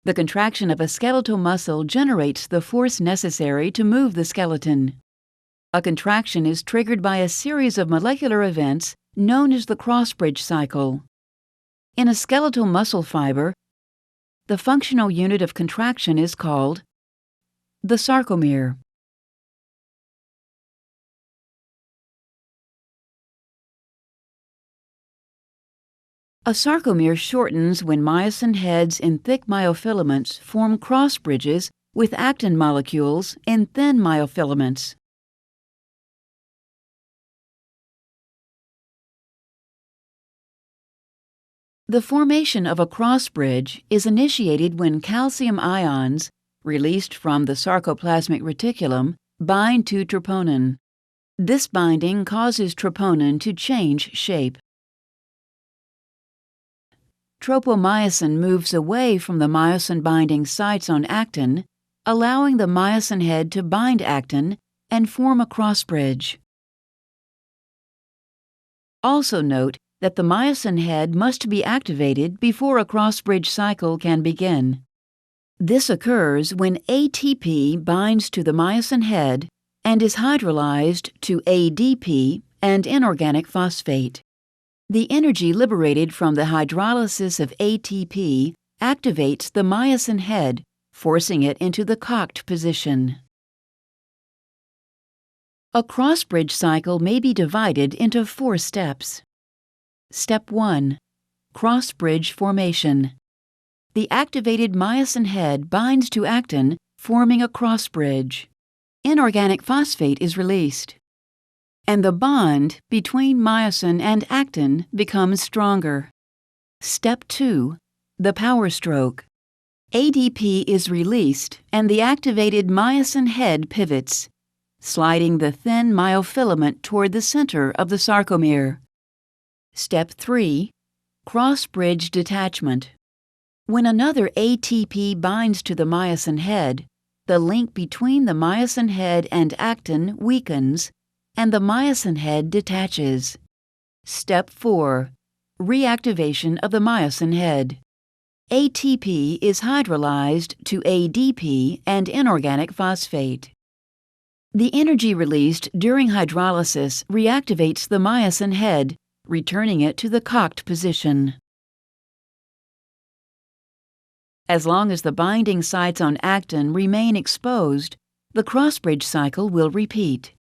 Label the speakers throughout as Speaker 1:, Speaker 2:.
Speaker 1: The contraction of a skeletal muscle generates the force necessary to move the skeleton. A contraction is triggered by a series of molecular events known as the cross-bridge cycle. In a skeletal muscle fiber, the functional unit of contraction is called the sarcomere. A sarcomere shortens when myosin heads in thick myofilaments form cross bridges with actin molecules in thin myofilaments. The formation of a cross bridge is initiated when calcium ions, released from the sarcoplasmic reticulum, bind to troponin. This binding causes troponin to change shape. Tropomyosin moves away from the myosin-binding sites on actin, allowing the myosin head to bind actin and form a cross bridge. Also note that the myosin head must be activated before a cross-bridge cycle can begin. This occurs when ATP binds to the myosin head and is hydrolyzed to ADP and inorganic phosphate. The energy liberated from the hydrolysis of ATP activates the myosin head, forcing it into the cocked position. A cross-bridge cycle may be divided into 4 steps. Step 1. Cross-bridge formation. The activated myosin head binds to actin, forming a cross bridge. Inorganic phosphate is released, and the bond between myosin and actin becomes stronger. Step 2. The power stroke. ADP is released and the activated myosin head pivots, sliding the thin myofilament toward the center of the sarcomere. Step 3. Cross-bridge detachment. When another ATP binds to the myosin head, the link between the myosin head and actin weakens, and the myosin head detaches. Step 4. Reactivation of the myosin head. ATP is hydrolyzed to ADP and inorganic phosphate. The energy released during hydrolysis reactivates the myosin head, returning it to the cocked position. As long as the binding sites on actin remain exposed, the cross-bridge cycle will repeat.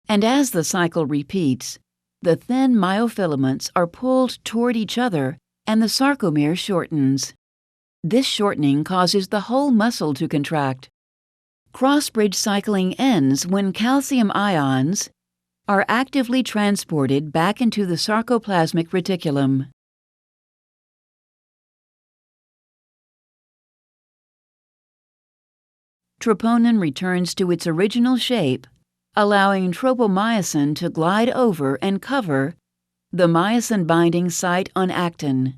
Speaker 1: And as the cycle repeats, the thin myofilaments are pulled toward each other and the sarcomere shortens. This shortening causes the whole muscle to contract. Cross-bridge cycling ends when calcium ions are actively transported back into the sarcoplasmic reticulum. Troponin returns to its original shape, allowing tropomyosin to glide over and cover the myosin-binding site on actin.